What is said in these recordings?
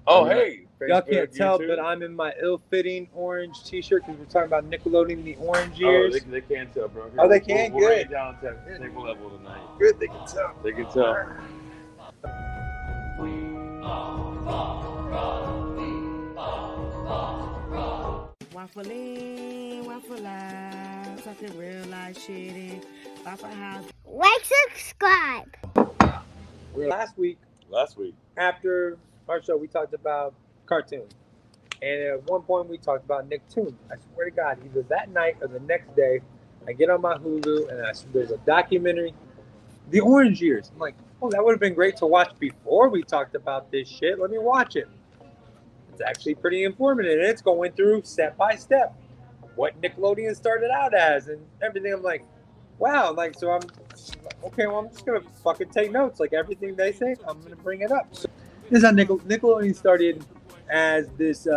Oh, hey. Y'all can't tell, but I'm in my ill-fitting orange T-shirt because we're talking about Nickelodeon the orange years. Oh, they can't tell, bro. Here, they can? We'll Good. Down technical level tonight. Good, they can tell. They can tell. WafflN, Waffle Out, talking real life shit in Waffle House. Like, subscribe. Last week, after our show, we talked about cartoons. And at one point, we talked about Nicktoons. I swear to God, either that night or the next day, I get on my Hulu and there's a documentary, The Orange Years. I'm like, oh, that would have been great to watch before we talked about this shit. Let me watch it. It's actually pretty informative, and it's going through step by step what Nickelodeon started out as and everything. I'm like, wow, like, so I'm okay. Well, I'm just gonna fucking take notes. Like everything they say, I'm gonna bring it up. So this is how Nickelodeon started as this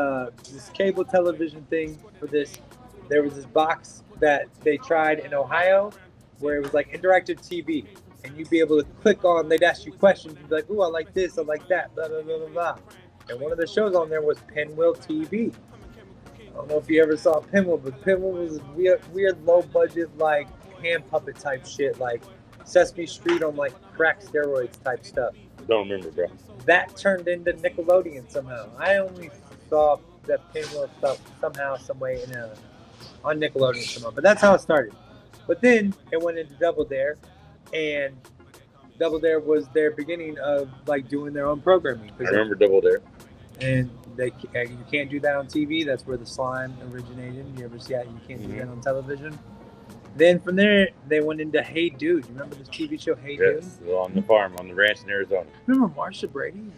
cable television thing. For this, there was this box that they tried in Ohio where it was like interactive TV, and you'd be able to click on. They'd ask you questions. You'd be like, ooh, I like this, I like that, blah blah blah blah blah. And one of the shows on there was Pinwheel TV. I don't know if you ever saw Pinwheel, but Pinwheel was weird low budget, like hand puppet type shit, like Sesame Street on like crack steroids type stuff. Don't remember, bro. That turned into Nickelodeon somehow. I only saw that Pinwheel stuff somehow, some way on Nickelodeon somehow. But that's how it started. But then it went into Double Dare, and Double Dare was their beginning of like doing their own programming. I remember Double Dare. And you can't do that on TV. That's where the slime originated. You ever see that? You can't do that on television. Then from there, they went into Hey Dude. You remember this TV show, Hey Dude? Yes, on the farm, on the ranch in Arizona. Remember Marsha Brady?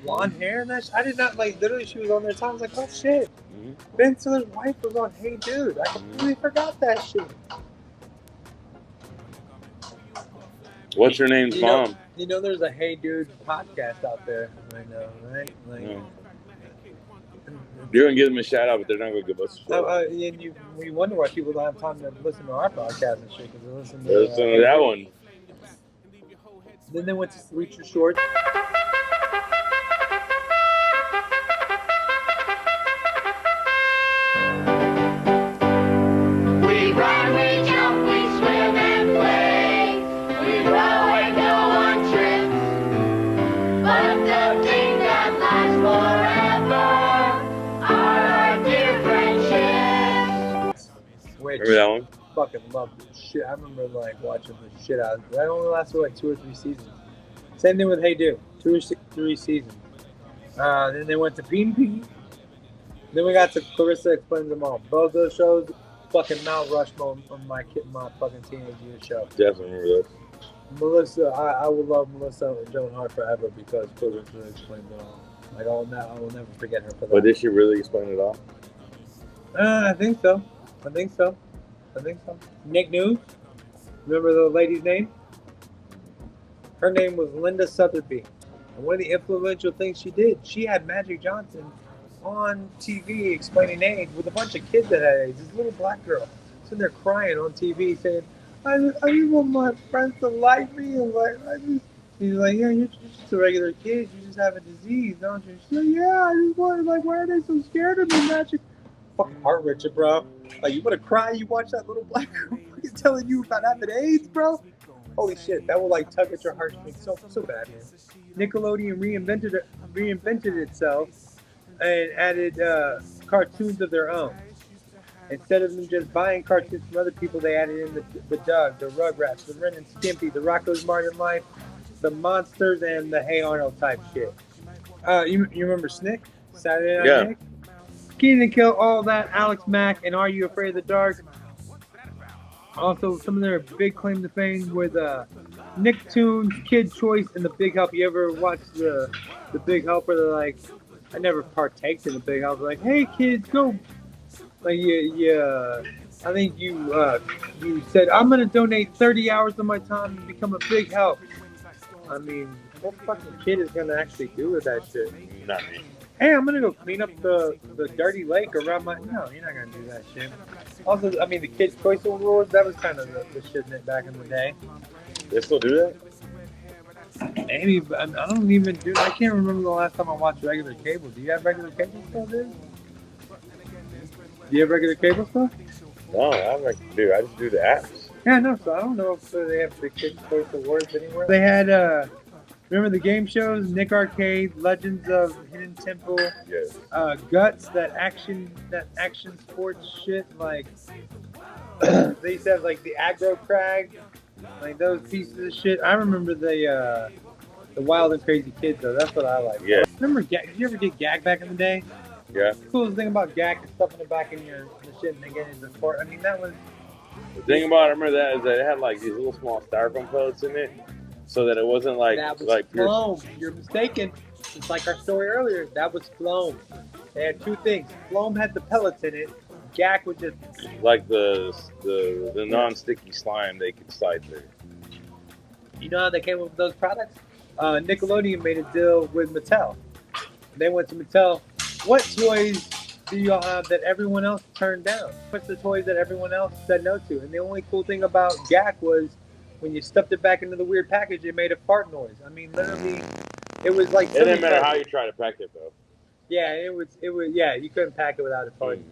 Blonde hair and that I did not, like, literally she was on there. So I was like, oh, shit. Mm-hmm. Ben Stiller's wife was on Hey Dude. I completely forgot that shit. What's her name's mom? You know there's a Hey Dude podcast out there right now, right? Like, no. You're going to give them a shout out, but they're not going to give us a shout out. And you wonder why people don't have time to listen to our podcast and shit, because they listen to that one. Then they went to Reach Your Shorts. We run, we jump, we swim and play. We row and go on trips. But the thing that lasts forever are our dear friendships. Remember that one? Fucking loved it. Shit, I remember like watching the shit out of it. That only lasted like 2 or 3 seasons. Same thing with Hey Dude, 2 or 3 seasons. Then they went to Bean Pea. Then we got to Clarissa Explains Them All. Both those shows, fucking Mount Rushmore on my fucking teenage years show. Definitely remember those. Melissa, I will love Melissa and Joan Hart forever because Clarissa Explains Them All. Like I will never forget her for that. But did she really explain it all? I think so. Nick News. Remember the lady's name? Her name was Linda Sotheby. And one of the influential things she did, she had Magic Johnson on TV explaining AIDS with a bunch of kids that had AIDS. This little black girl sitting there crying on TV saying, I just want my friends to like me. And she's like, yeah, you're just a regular kid. You just have a disease, don't you? She's like, yeah, I just want, like, why are they so scared of me, Magic? Fucking heart-wrenching, bro. Like, you want to cry? You watch that little black girl telling you about having AIDS, bro? Holy shit, that will like tug at your heartstrings so bad, man. Nickelodeon reinvented itself and added cartoons of their own. Instead of them just buying cartoons from other people, they added in the Doug, the Rugrats, the Ren and Stimpy, the Rocko's Modern Life, the Monsters, and the Hey Arnold type shit. You remember Snick? Saturday Night Nick? Keenan Ann Kel, all that, Alex Mack, and Are You Afraid of the Dark? Also, some of their big claim to fame with Nicktoons, Kid Choice, and The Big Help. You ever watch the Big Help where they're like, I never partaked in The Big Help. They're like, hey kids, go. Like, I think you said, I'm going to donate 30 hours of my time to become a big help. I mean, what fucking kid is going to actually do with that shit? Not me. Hey, I'm going to go clean up the dirty lake around my... No, you're not going to do that shit. Also, I mean, the Kids' Choice Awards, that was kind of the shit back in the day. They still do that? Maybe, but I don't even do. I can't remember the last time I watched regular cable. Do you have regular cable still, dude? Do you have regular cable still? No, dude, I just do the apps. Yeah, no. So I don't know if they have the Kids Choice Awards anywhere. They had, remember the game shows, Nick Arcade, Legends of Hidden Temple, Yes. Guts, that action sports shit. Like they used to have like the Aggro Crag, like those pieces of shit. I remember the Wild and Crazy Kids though. That's what I like. Yeah. Remember Gag? Did you ever get Gag back in the day? Yeah. The coolest thing about Gag is stuffing it back in your shit and then getting into sport. I mean, that was. The thing about it, I remember that is that it had like these little small styrofoam pellets in it, so that it wasn't like That was like pure. Floam. You're mistaken. It's like our story earlier. That was Floam. They had two things. Floam had the pellets in it. Gag was just. Like the non-sticky slime they could slide through. You know how they came up with those products? Nickelodeon made a deal with Mattel. They went to Mattel. What toys do y'all have that everyone else turned down? What's the toys that everyone else said no to? And the only cool thing about Gak was when you stuffed it back into the weird package, it made a fart noise. I mean, literally, it was like. It didn't matter how you try to pack it though. Yeah, it was. Yeah, you couldn't pack it without it farting.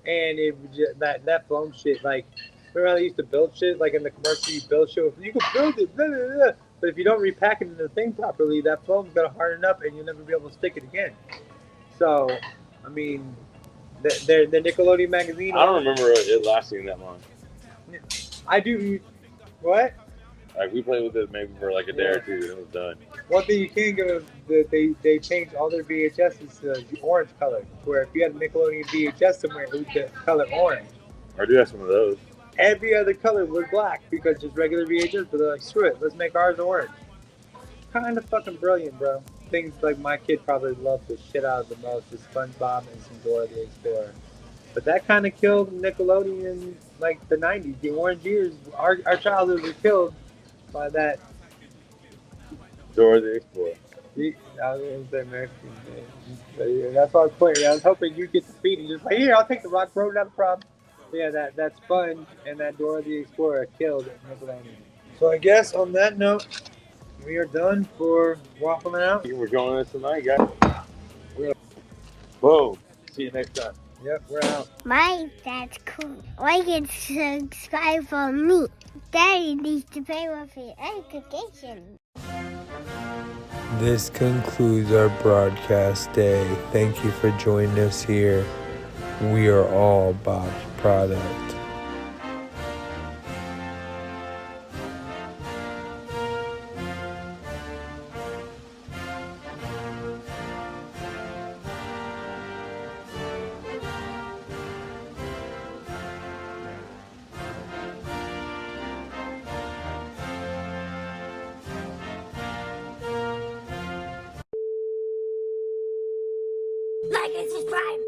And it was just, that foam shit. Like, remember how they used to build shit? Like in the commercial, you build shit. You could build it, blah, blah, blah. But if you don't repack it in the thing properly, that foam's gonna harden up, and you'll never be able to stick it again. So, I mean, the Nickelodeon magazine. I don't remember it lasting that long. I do. What? Like we played with it maybe for like a day or two, and it was done. One thing you can go, they changed all their VHSs to the orange color. Where if you had a Nickelodeon VHS somewhere, it was the color orange. I do have some of those. Every other color was black because just regular VHS. But they're like, screw it, let's make ours orange. Kind of fucking brilliant, bro. Things like my kid probably loved the shit out of the most is SpongeBob and some Dora the Explorer. But that kind of killed Nickelodeon, like the 90s. The orange years, our childhood was killed by that. Dora the Explorer. I was going to say Mexican. But yeah, that's what I was pointing. I was hoping you get the feed and just like, here, I'll take the rock, bro, not a problem. But yeah, that Sponge and that Dora the Explorer killed Nickelodeon. So I guess on that note, we are done for WafflN Out. We're going this tonight, guys. Whoa. See you next time. Yep, we're out. That's cool. Like and subscribe for me. Daddy needs to pay for your education. This concludes our broadcast day. Thank you for joining us here. We are all Bob's product. Like and subscribe.